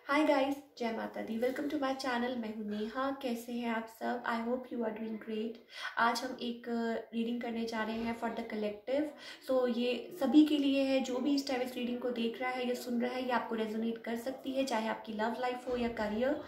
हाय guys, जय माता दी। Welcome to my channel. मैं हूं नेहा। कैसे हैं आप सब? I hope you are doing great. आज हम एक रीडिंग करने जा रहे हैं फॉर द कलेक्टिव। सो ये सभी के लिए है, जो भी इस टाइम इस रीडिंग को देख रहा है या सुन रहा है, ये आपको रेजोनेट कर सकती है, चाहे आपकी लव लाइफ हो या करियर।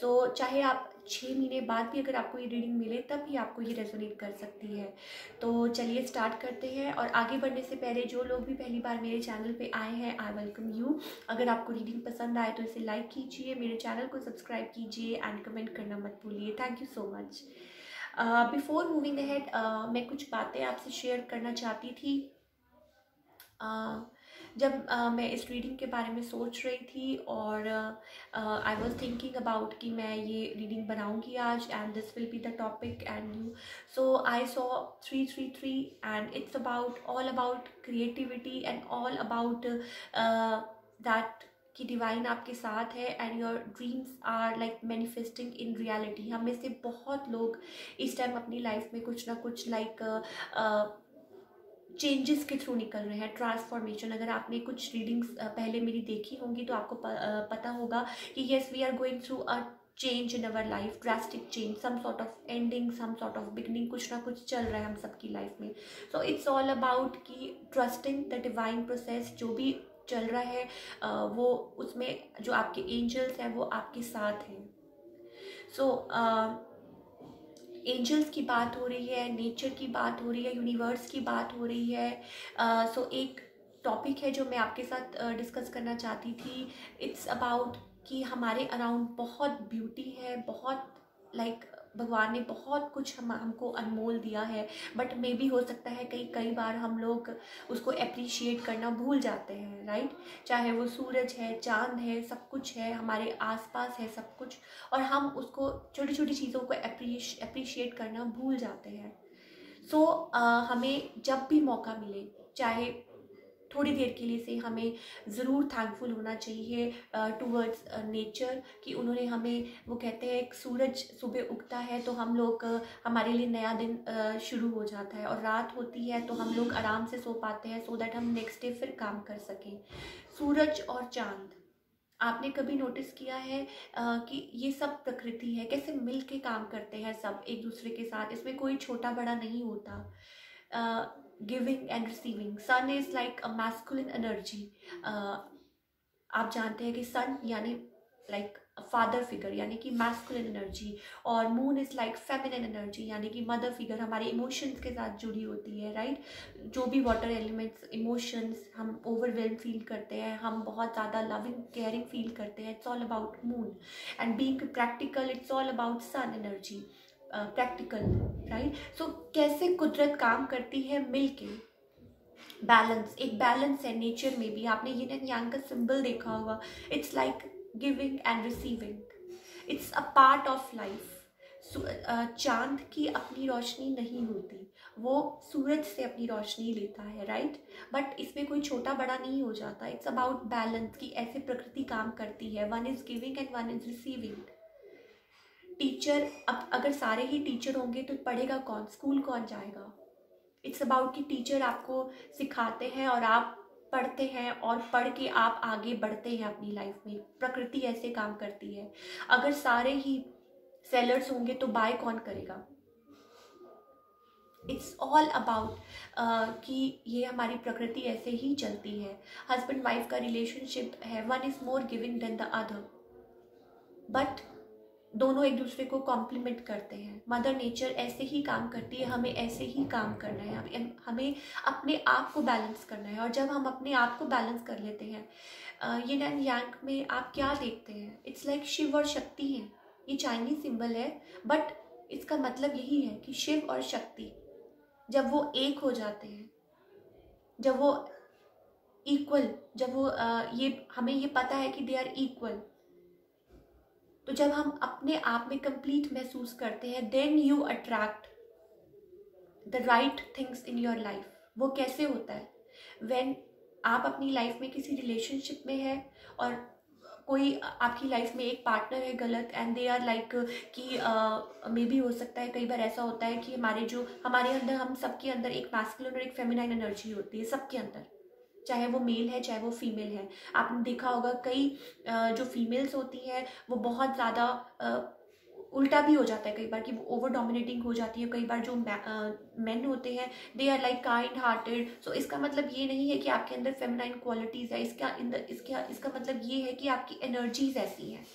सो चाहे आप 6 महीने बाद भी अगर आपको ये रीडिंग मिले तब भी आपको ये रेजोनेट कर सकती है। तो चलिए स्टार्ट करते हैं। और आगे बढ़ने से पहले जो लोग भी पहली बार मेरे चैनल पे आए हैं, आई वेलकम यू। अगर आपको रीडिंग पसंद आए तो इसे लाइक कीजिए, मेरे चैनल को सब्सक्राइब कीजिए एंड कमेंट करना मत भूलिए। Thank you so much. Before moving ahead, मैं कुछ बातें आपसे शेयर करना चाहती थी। जब मैं इस रीडिंग के बारे में सोच रही थी और आई वॉज थिंकिंग अबाउट कि मैं ये रीडिंग बनाऊंगी आज and this will be the topic and you. So I saw 333 and it's about all about creativity and all about that कि डिवाइन आपके साथ है and your dreams are like manifesting in reality. हम में से बहुत लोग इस टाइम अपनी लाइफ में कुछ ना कुछ चेंजेस के थ्रू निकल रहे हैं, ट्रांसफॉर्मेशन। अगर आपने कुछ रीडिंग्स पहले मेरी देखी होंगी तो आपको पता होगा कि yes, we are going through a change in our life, drastic change, some sort of ending, some sort of beginning, कुछ ना कुछ चल रहा है हम सबकी लाइफ में। सो इट्स ऑल अबाउट कि ट्रस्टिंग द डिवाइन प्रोसेस। जो भी चल रहा है वो उसमें जो आपके एंजल्स हैं वो आपके साथ हैं। सो एंजल्स की बात हो रही है, नेचर की बात हो रही है, यूनिवर्स की बात हो रही है। सो एक टॉपिक है जो मैं आपके साथ डिस्कस करना चाहती थी। इट्स अबाउट कि हमारे अराउंड बहुत ब्यूटी है, बहुत भगवान ने बहुत कुछ हमको अनमोल दिया है, बट मे बी हो सकता है कई बार हम लोग उसको अप्रिशिएट करना भूल जाते हैं, राइट। चाहे वो सूरज है, चांद है, सब कुछ है, हमारे आसपास है सब कुछ, और हम उसको छोटी छोटी चीज़ों को अप्रिशिएट करना भूल जाते हैं। सो हमें जब भी मौका मिले, चाहे थोड़ी देर के लिए से, हमें ज़रूर थैंकफुल होना चाहिए टूवर्ड्स नेचर कि उन्होंने हमें, वो कहते हैं एक सूरज सुबह उगता है तो हम लोग हमारे लिए नया दिन शुरू हो जाता है, और रात होती है तो हम लोग आराम से सो पाते हैं सो दैट हम नेक्स्ट डे फिर काम कर सकें। सूरज और चांद, आपने कभी नोटिस किया है कि ये सब प्रकृति है, कैसे मिल के काम करते हैं सब एक दूसरे के साथ। इसमें कोई छोटा बड़ा नहीं होता। Giving and receiving, sun is like a masculine energy. आप जानते हैं कि सन यानी लाइक फादर फिगर, यानी कि मैस्कुलिन एनर्जी, और moon is like feminine energy, यानी कि मदर फिगर, हमारे इमोशंस के साथ जुड़ी होती है, राइट। जो भी वाटर एलिमेंट्स, इमोशंस, हम ओवरवेल्म फील करते हैं, हम बहुत ज़्यादा लविंग केयरिंग फील करते हैं, it's all about moon. And being practical, it's all about sun energy, practical, right. So कैसे कुदरत काम करती है मिलके। बैलेंस, एक बैलेंस है नेचर में भी। आपने यिन एंड यांग का सिंबल देखा होगा। It's like giving and receiving, it's a part of life. चांद की अपनी रोशनी नहीं होती, वो सूरज से अपनी रोशनी लेता है, राइट। बट इसमें कोई छोटा बड़ा नहीं हो जाता। इट्स अबाउट बैलेंस कि ऐसे प्रकृति काम करती है, one is giving and one is receiving. Teacher, अब अगर सारे ही टीचर होंगे तो पढ़ेगा कौन, स्कूल कौन जाएगा। इट्स अबाउट कि टीचर आपको सिखाते हैं और आप पढ़ते हैं, और पढ़ के आप आगे बढ़ते हैं अपनी लाइफ में। प्रकृति ऐसे काम करती है। अगर सारे ही सेलर्स होंगे तो बाय कौन करेगा। इट्स ऑल अबाउट कि ये हमारी प्रकृति ऐसे ही चलती है। हस्बैंड वाइफ का रिलेशनशिप है, one is more giving than the other, but दोनों एक दूसरे को कॉम्प्लीमेंट करते हैं। मदर नेचर ऐसे ही काम करती है, हमें ऐसे ही काम करना है, हमें अपने आप को बैलेंस करना है। और जब हम अपने आप को बैलेंस कर लेते हैं, यिन एंड यांग में आप क्या देखते हैं, इट्स लाइक शिव और शक्ति हैं। ये चाइनीज सिंबल है, बट इसका मतलब यही है कि शिव और शक्ति जब वो एक हो जाते हैं, जब वो इक्वल, जब वो ये हमें ये पता है कि दे आर इक्वल, तो जब हम अपने आप में कंप्लीट महसूस करते हैं, then you attract the right things in your life. वो कैसे होता है, व्हेन आप अपनी लाइफ में किसी रिलेशनशिप में है और कोई आपकी लाइफ में एक पार्टनर है गलत, एंड दे आर लाइक कि मे भी हो सकता है, कई बार ऐसा होता है कि हमारे अंदर, हम सबके अंदर एक मैस्कुलिन और एक फेमिनाइन एनर्जी होती है सबके अंदर, चाहे वो मेल है चाहे वो फीमेल है। आपने देखा होगा कई जो फीमेल्स होती हैं वो बहुत ज़्यादा उल्टा भी हो जाता है कई बार कि वो ओवर डोमिनेटिंग हो जाती है। कई बार जो मेन होते हैं they are like kind hearted. So इसका मतलब ये नहीं है कि आपके अंदर फेमिनाइन क्वालिटीज़ है, इसका मतलब ये है कि आपकी एनर्जीज ऐसी हैं।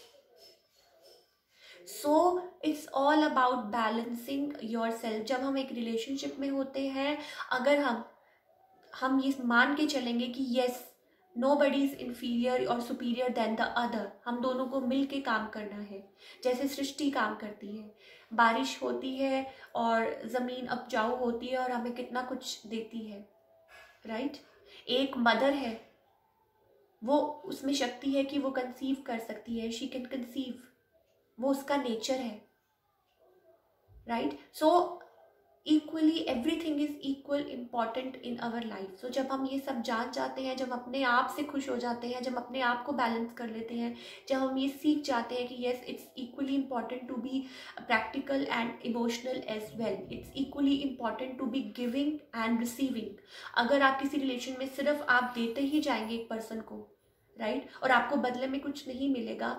So it's all about balancing your self. जब हम एक रिलेशनशिप में होते हैं, अगर हम ये मान के चलेंगे कि येस नोबडी इज इंफीरियर और सुपीरियर देन द अदर, हम दोनों को मिल के काम करना है। जैसे सृष्टि काम करती है, बारिश होती है और ज़मीन उपजाऊ होती है और हमें कितना कुछ देती है, राइट। एक मदर है, वो उसमें शक्ति है कि वो कंसीव कर सकती है, शी कैन कंसीव, वो उसका नेचर है, right. So equally everything is equal important in our life. So जब हम ये सब जान जाते हैं, जब अपने आप से खुश हो जाते हैं, जब अपने आप को बैलेंस कर लेते हैं, जब हम ये सीख जाते हैं कि yes it's equally important to be practical and emotional as well, it's equally important to be giving and receiving. अगर आप किसी रिलेशन में सिर्फ आप देते ही जाएंगे एक पर्सन को, राइट, और आपको बदले में कुछ नहीं मिलेगा,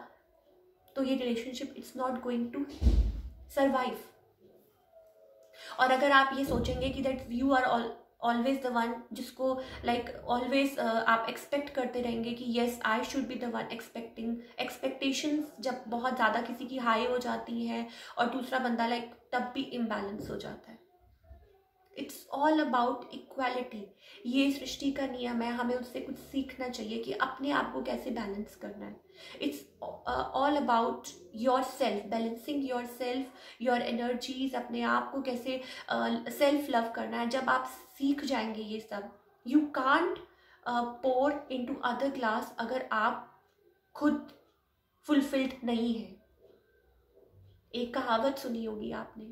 तो ये relationship it's not going to survive. और अगर आप ये सोचेंगे कि that you are always the one, जिसको लाइक ऑलवेज आप एक्सपेक्ट करते रहेंगे कि yes I should be the one expecting, expectations जब बहुत ज़्यादा किसी की हाई हो जाती हैं और दूसरा बंदा लाइक तब भी इम्बैलेंस हो जाता है। It's all about equality. ये सृष्टि का नियम है, हमें उससे कुछ सीखना चाहिए कि अपने आप को कैसे बैलेंस करना है। It's all about your self, balancing your self, your energies, अपने आप को कैसे सेल्फ लव करना है। जब आप सीख जाएंगे ये सब, you can't pour into other glass अगर आप खुद फुलफिल्ड नहीं है। एक कहावत सुनी होगी आपने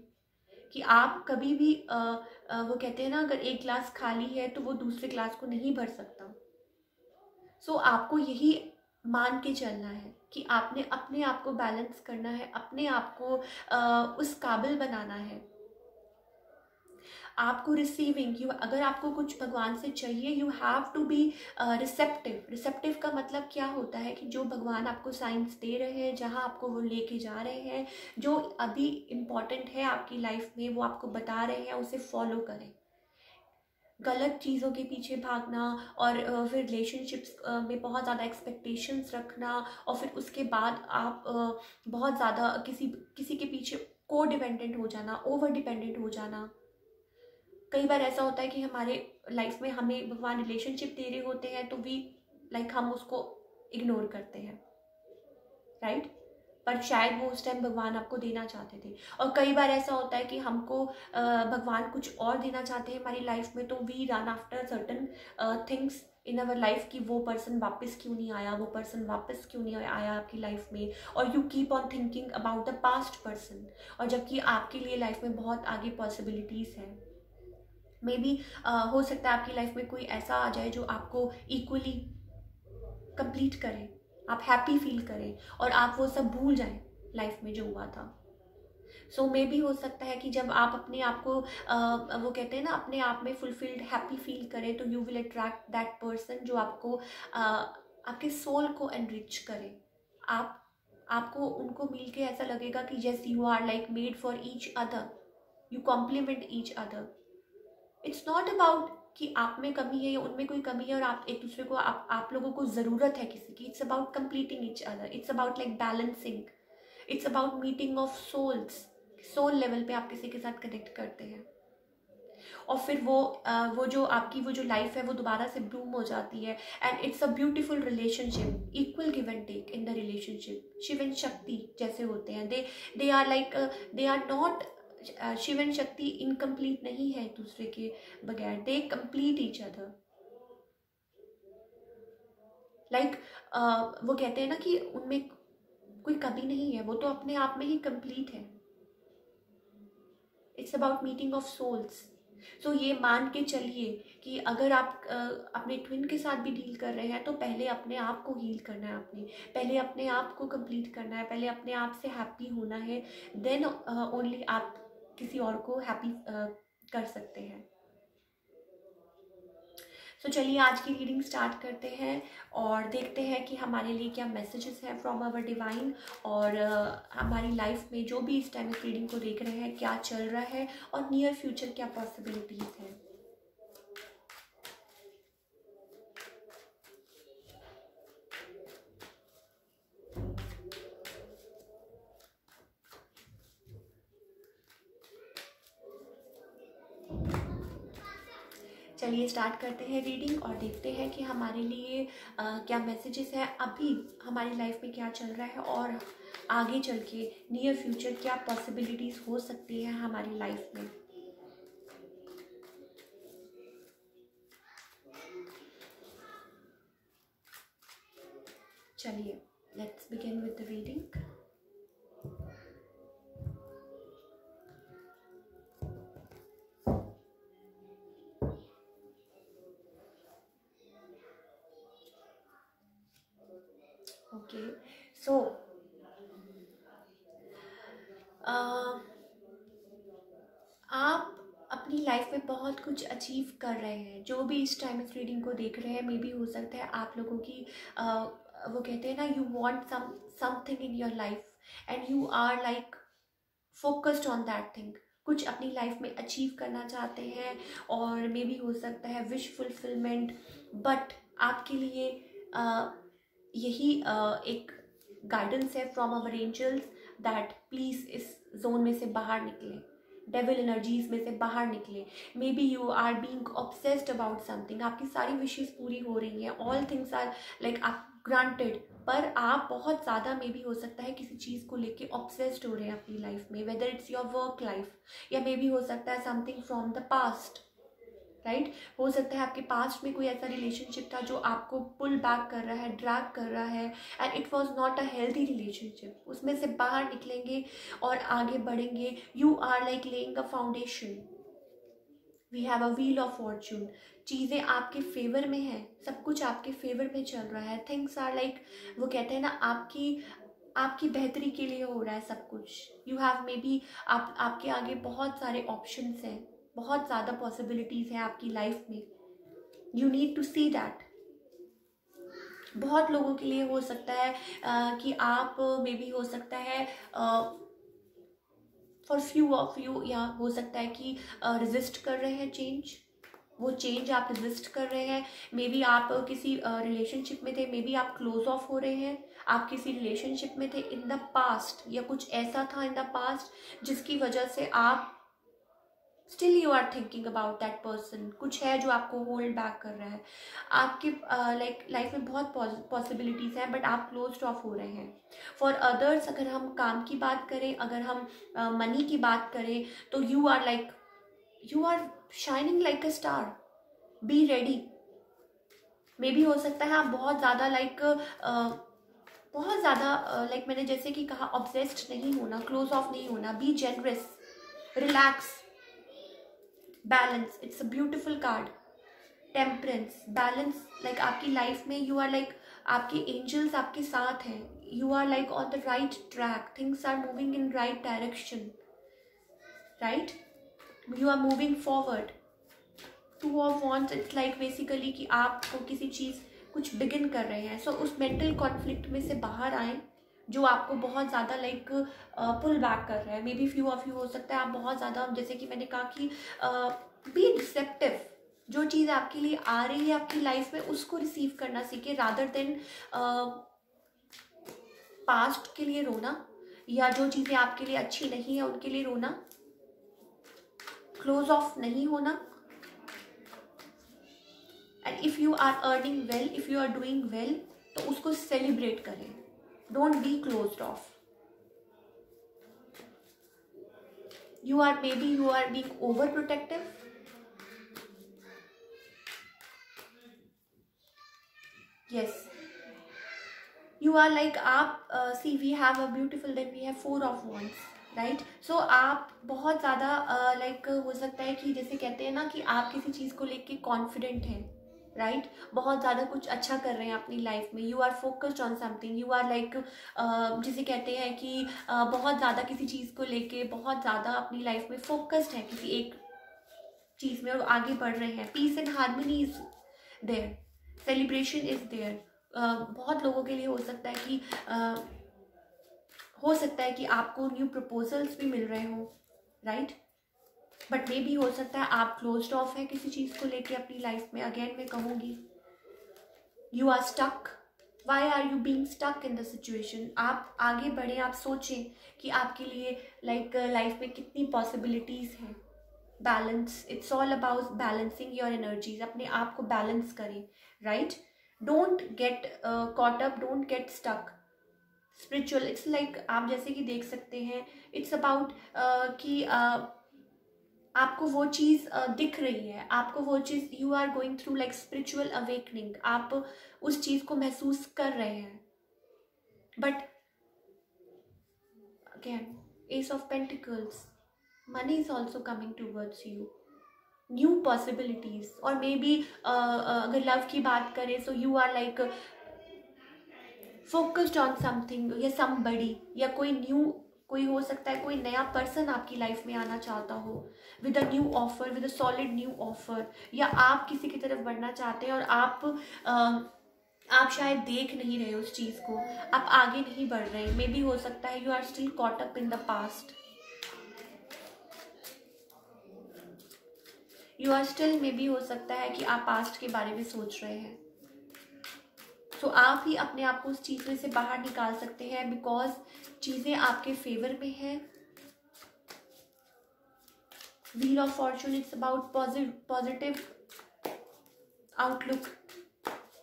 कि आप कभी भी वो कहते हैं ना, अगर एक ग्लास खाली है तो वो दूसरे ग्लास को नहीं भर सकता। सो आपको यही मान के चलना है कि आपने अपने आप को बैलेंस करना है, अपने आप को उस काबिल बनाना है। आपको रिसीविंग, यू अगर आपको कुछ भगवान से चाहिए, you have to be receptive. Receptive का मतलब क्या होता है कि जो भगवान आपको साइंस दे रहे हैं, जहाँ आपको वो लेके जा रहे हैं, जो अभी इम्पॉर्टेंट है आपकी लाइफ में वो आपको बता रहे हैं, उसे फॉलो करें। गलत चीज़ों के पीछे भागना और फिर रिलेशनशिप्स में बहुत ज़्यादा एक्सपेक्टेशंस रखना और फिर उसके बाद आप बहुत ज़्यादा किसी के पीछे को डिपेंडेंट हो जाना, ओवर डिपेंडेंट हो जाना। कई बार ऐसा होता है कि हमारे लाइफ में हमें भगवान रिलेशनशिप दे रहे होते हैं तो भी लाइक हम उसको इग्नोर करते हैं, राइट, पर शायद वो उस टाइम भगवान आपको देना चाहते थे। और कई बार ऐसा होता है कि हमको भगवान कुछ और देना चाहते हैं हमारी लाइफ में, तो we run after certain things in our life कि वो पर्सन वापस क्यों नहीं आया, वो पर्सन वापस क्यों नहीं आया आपकी लाइफ में, और you keep on thinking about the past person, और जबकि आपके लिए लाइफ में बहुत आगे पॉसिबिलिटीज़ हैं। मे बी हो सकता है आपकी लाइफ में कोई ऐसा आ जाए जो आपको इक्वली कंप्लीट करे, आप हैप्पी फील करें और आप वो सब भूल जाएं लाइफ में जो हुआ था। सो मे भी हो सकता है कि जब आप अपने आप को वो कहते हैं ना अपने आप में फुलफिल्ड हैप्पी फील करें, तो you will attract that person जो आपको आपके सोल को एनरिच करे। आपको उनको मिल के ऐसा लगेगा कि yes you are like made for each other, you compliment each other. It's not about कि आप में कमी है या उनमें कोई कमी है और आप एक दूसरे को आप लोगों को ज़रूरत है किसी की। It's about completing each other, it's about like balancing, it's about meeting of souls. Soul level पे आप किसी के साथ कनेक्ट करते हैं और फिर वो जो लाइफ है वो दोबारा से ब्लूम हो जाती है। And it's a beautiful relationship, equal give and take in the relationship. Shiv and Shakti जैसे होते हैं, they are like they are not, Shiv and Shakti incomplete नहीं है एक दूसरे के बगैर, they complete each other. Like वो कहते हैं ना कि उनमें कोई कमी नहीं है, वो तो अपने आप में ही कंप्लीट है। It's about meeting of souls. So ये मान के चलिए कि अगर आप अपने ट्विन के साथ भी डील कर रहे हैं तो पहले अपने आप को हील करना है, पहले अपने आप को कंप्लीट करना है, पहले अपने आप से हैप्पी होना है, देन ओनली आप किसी और को हैप्पी कर सकते हैं। सो चलिए आज की रीडिंग स्टार्ट करते हैं और देखते हैं कि हमारे लिए क्या मैसेजेस हैं फ्रॉम आवर डिवाइन, और हमारी लाइफ में जो भी इस टाइम इस रीडिंग को देख रहे हैं क्या चल रहा है और नियर फ्यूचर क्या पॉसिबिलिटीज़ हैं। चलिए स्टार्ट करते हैं रीडिंग और देखते हैं कि हमारे लिए क्या मैसेजेस हैं, अभी हमारी लाइफ में क्या चल रहा है और आगे चल के नियर फ्यूचर क्या पॉसिबिलिटीज़ हो सकती हैं हमारी लाइफ में। चलिए let's begin with the reading. Okay so आप अपनी लाइफ में बहुत कुछ अचीव कर रहे हैं, जो भी इस टाइम इस रीडिंग को देख रहे हैं। मे बी हो सकता है आप लोगों की वो कहते हैं ना, you want something in your life and you are like focused on that thing. कुछ अपनी लाइफ में अचीव करना चाहते हैं और मे बी हो सकता है विश फुलफिलमेंट, बट आपके लिए यही एक गाइडेंस है from our angels that please इस जोन में से बाहर निकलें, डेविल एनर्जीज में से बाहर निकले। Maybe you are being obsessed about something, आपकी सारी विशेष पूरी हो रही हैं, ऑल थिंग्स आर लाइक आप ग्रांटेड, पर आप बहुत ज़्यादा मे बी हो सकता है किसी चीज़ को लेके ऑब्सेस्ड हो रहे हैं अपनी लाइफ में, whether it's your work life या मे बी हो सकता है something from the past, right. हो सकता है आपके पास्ट में कोई ऐसा रिलेशनशिप था जो आपको पुल बैक कर रहा है, ड्रैग कर रहा है and it was not a healthy relationship. उसमें से बाहर निकलेंगे और आगे बढ़ेंगे। You are like laying a foundation. We have a wheel of fortune. चीज़ें आपके फेवर में है, सब कुछ आपके फेवर में चल रहा है। थिंग्स आर लाइक, वो कहते हैं ना, आपकी बेहतरी के लिए हो रहा है सब कुछ। यू हैव मे बी आपके आगे बहुत सारे ऑप्शंस हैं, बहुत ज़्यादा पॉसिबिलिटीज़ हैं आपकी लाइफ में। You need to see that. बहुत लोगों के लिए हो सकता है कि आप मे बी हो सकता है फॉर फ्यू ऑफ यू, या हो सकता है कि रेजिस्ट कर रहे हैं चेंज। वो चेंज आप रेजिस्ट कर रहे हैं। मे बी आप किसी रिलेशनशिप में थे, मे बी आप क्लोज ऑफ हो रहे हैं, आप किसी रिलेशनशिप में थे इन द पास्ट, या कुछ ऐसा था इन द पास्ट जिसकी वजह से आप still you are thinking about that person. कुछ है जो आपको होल्ड बैक कर रहा है। आपके लाइक लाइफ में बहुत पॉसिबिलिटीज़ हैं, बट आप क्लोज्ड ऑफ हो रहे हैं। फॉर अदर्स, अगर हम काम की बात करें, अगर हम मनी की बात करें, तो you are shining like a star. Be ready. Maybe हो सकता है आप बहुत ज़्यादा लाइक मैंने जैसे कि कहा, ऑब्सेस्ड नहीं होना, क्लोज ऑफ नहीं होना। Be generous, relax, balance. It's a beautiful card. Temperance, balance. Like आपकी लाइफ में यू आर लाइक, आपके एंजल्स आपके साथ हैं। You are like on the right track. Things are moving in right direction, right. You are moving forward. Two of wands, it's like basically कि आपको किसी चीज़ कुछ बिगिन कर रहे हैं। सो उस मेंटल कॉन्फ्लिक्ट में से बाहर आए जो आपको बहुत ज़्यादा लाइक पुल बैक कर रहा है। May be few of you हो सकता है आप बहुत ज़्यादा, जैसे कि मैंने कहा कि बी रिसेप्टिव। जो चीज़ आपके लिए आ रही है आपकी लाइफ में, उसको रिसीव करना सीखे, रादर देन पास्ट के लिए रोना, या जो चीज़ें आपके लिए अच्छी नहीं है उनके लिए रोना। क्लोज ऑफ नहीं होना। And if you are earning well, if you are doing well, तो उसको सेलिब्रेट करें। Don't be closed off. you are being overprotective. Yes, you are like, आप see, we have a beautiful, then we have 4 of wands, right. So आप बहुत ज़्यादा like हो सकता है कि जैसे कहते हैं ना कि आप किसी चीज़ को लेके कॉन्फिडेंट हैं, राइट। बहुत ज़्यादा कुछ अच्छा कर रहे हैं अपनी लाइफ में। You are focused on something. You are like, जिसे कहते हैं कि बहुत ज़्यादा किसी चीज़ को लेके बहुत ज़्यादा अपनी लाइफ में फोकस्ड है किसी एक चीज़ में और आगे बढ़ रहे हैं। Peace and harmony is there, celebration is there. बहुत लोगों के लिए हो सकता है कि आपको न्यू प्रपोजल्स भी मिल रहे हो, राइट, बट मे भी हो सकता है आप क्लोज्ड ऑफ है किसी चीज़ को लेके अपनी लाइफ में। अगेन मैं कहूँगी, you are stuck. Why are you being stuck in the situation? आप आगे बढ़े, आप सोचें कि आपके लिए लाइफ में कितनी पॉसिबिलिटीज़ हैं। Balance, it's all about balancing your energies. अपने आप को बैलेंस करें, right. Don't get caught up, don't get stuck. Spiritual, it's like आप जैसे कि देख सकते हैं, इट्स अबाउट कि आपको वो चीज़ दिख रही है, आपको वो चीज़, you are going through like spiritual awakening, आप उस चीज़ को महसूस कर रहे हैं। But again, ace of pentacles, money is also coming towards you, new possibilities. और मे बी अगर लव की बात करें, so you are like focused on something या समबडी, या कोई हो सकता है, कोई नया पर्सन आपकी लाइफ में आना चाहता हो with a new offer, with a solid new offer, या आप किसी की तरफ बढ़ना चाहते हैं और आप शायद देख नहीं रहे उस चीज़ को, आप आगे नहीं बढ़ रहे। मे बी हो सकता है you are still caught up in the past, you are still, maybe हो सकता है कि आप पास्ट के बारे में सोच रहे हैं। तो आप ही अपने आप को उस चीज़ में से बाहर निकाल सकते हैं, बिकॉज चीज़ें आपके फेवर में हैं। Wheel of Fortune, it's about positive outlook,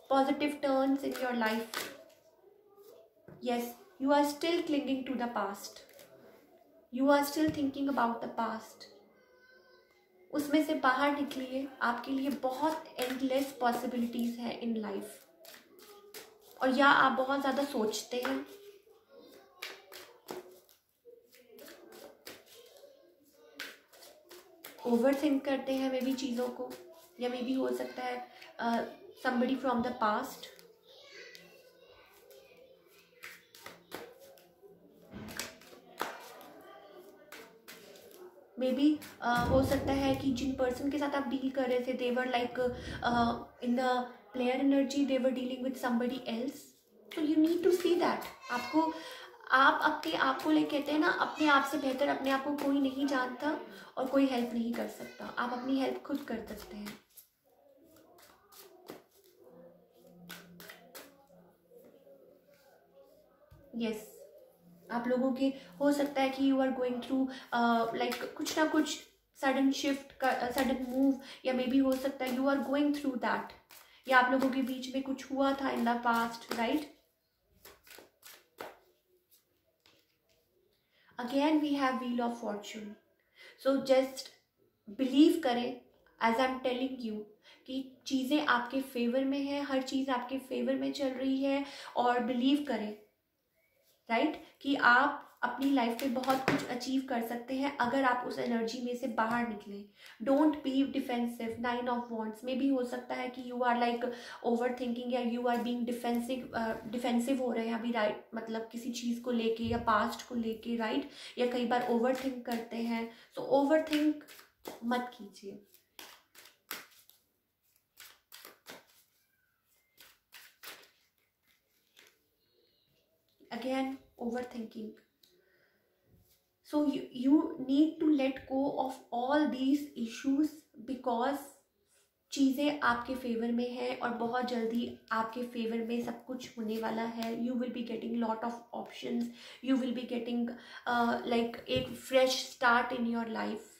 positive turns in your life. Yes, you are still clinging to the past. You are still thinking about the past. उसमें से बाहर निकलिए, आपके लिए बहुत एंडलेस पॉसिबिलिटीज है इन लाइफ। और या आप बहुत ज़्यादा सोचते हैं, ओवर थिंक करते हैं मे बी चीज़ों को, या मे बी हो सकता है somebody from the past, may be हो सकता है कि जिन पर्सन के साथ आप डील कर रहे थे, they were like in the player energy, they were dealing with somebody else. तो you need to see that. आप अपने आप को लेके कहते हैं ना, अपने आप से बेहतर अपने आप को कोई नहीं जानता और कोई हेल्प नहीं कर सकता। आप अपनी हेल्प खुद कर सकते हैं। यस, आप लोगों के हो सकता है कि you are going through like कुछ ना कुछ सडन शिफ्ट का, सडन मूव, या मे बी हो सकता है you are going through that, या आप लोगों के बीच में कुछ हुआ था in the past, right. Again we have wheel of fortune. So just believe करें, as I am telling you, कि चीज़ें आपके फेवर में है, हर चीज़ आपके फेवर में चल रही है। और बिलीव करें, राइट, कि आप अपनी लाइफ में बहुत कुछ अचीव कर सकते हैं अगर आप उस एनर्जी में से बाहर निकलें। Don't be defensive. 9 of wands में भी हो सकता है कि you are like overthinking, या यू आर बीइंग डिफेंसिव हो रहे हैं अभी, राइट, मतलब किसी चीज़ को लेके या पास्ट को लेके, राइट, या कई बार ओवर थिंक करते हैं। सो ओवर थिंक मत कीजिए। Again, overthinking. So you need to let go of all these issues, because चीज़ें आपके फेवर में है और बहुत जल्दी आपके फेवर में सब कुछ होने वाला है। You will be getting lot of options, you will be getting like एक fresh start in your life,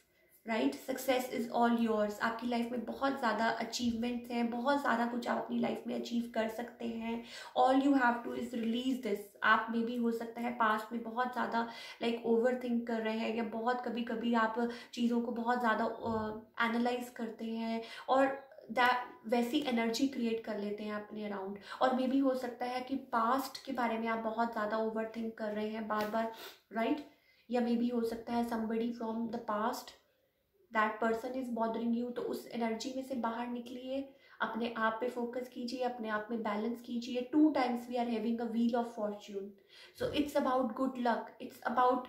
right. Success is all yours. आपकी लाइफ में बहुत ज़्यादा अचीवमेंट्स हैं, बहुत ज़्यादा कुछ आप अपनी लाइफ में अचीव कर सकते हैं। All you have two is release this. आप में भी हो सकता है पास्ट में बहुत ज़्यादा लाइक ओवर थिंक कर रहे हैं, या बहुत कभी कभी आप चीज़ों को बहुत ज़्यादा एनालाइज करते हैं और वैसी एनर्जी क्रिएट कर लेते हैं अपने अराउंड। और मे भी हो सकता है कि पास्ट के बारे में आप बहुत ज़्यादा ओवर थिंक कर रहे हैं बार बार, राइट। या मे भी हो सकता है somebody from the past, that person is bothering you. तो उस एनर्जी में से बाहर निकलिए, अपने आप पे फोकस कीजिए, अपने आप में बैलेंस कीजिए। 2 times we are having a wheel of fortune. So it's about good luck, it's about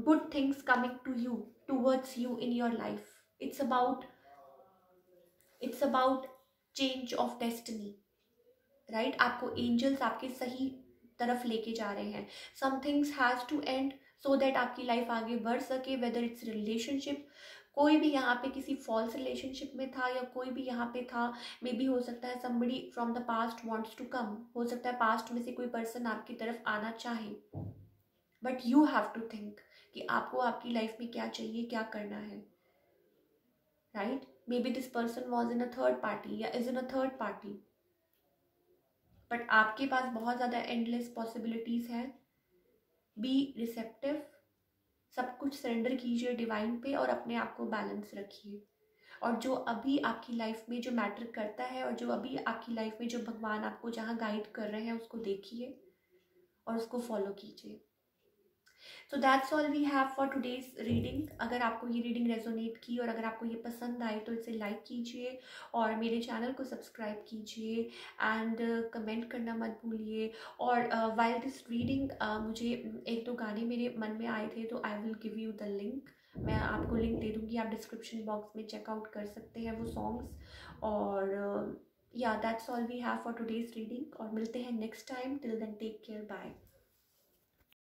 good things coming to you, towards you in your life. It's about change of destiny, right. आपको angels आपके सही तरफ लेके जा रहे हैं। Some things has to end so that आपकी लाइफ आगे बढ़ सके, वेदर इट्स रिलेशनशिप, कोई भी यहाँ पे किसी फॉल्स रिलेशनशिप में था या कोई भी यहाँ पे था, मे बी हो सकता है somebody from the past wants to come, हो सकता है पास्ट में से कोई पर्सन आपकी तरफ आना चाहे, but you have to think कि आपको आपकी लाइफ में क्या चाहिए, क्या करना है, right. Maybe this person was in a third party या is in a third party, but आपके पास बहुत ज़्यादा एंडलेस पॉसिबिलिटीज़ हैं। बी रिसेप्टिव, सब कुछ सरेंडर कीजिए डिवाइन पे और अपने आप को बैलेंस रखिए। और जो अभी आपकी लाइफ में जो मैटर करता है और जो अभी आपकी लाइफ में जो भगवान आपको जहाँ गाइड कर रहे हैं उसको देखिए और उसको फॉलो कीजिए। So that's all we have for today's reading. अगर आपको ये रीडिंग रेजोनेट की और अगर आपको ये पसंद आई तो इसे लाइक कीजिए और मेरे चैनल को सब्सक्राइब कीजिए एंड कमेंट करना मत भूलिए। और वाइल दिस रीडिंग मुझे एक दो गाने मेरे मन में आए थे, तो I will give you the link. मैं आपको लिंक दे दूँगी, आप डिस्क्रिप्शन बॉक्स में चेकआउट कर सकते हैं वो सॉन्ग्स। और या that's all we have for today's reading, और मिलते हैं next time. Till then take care, bye.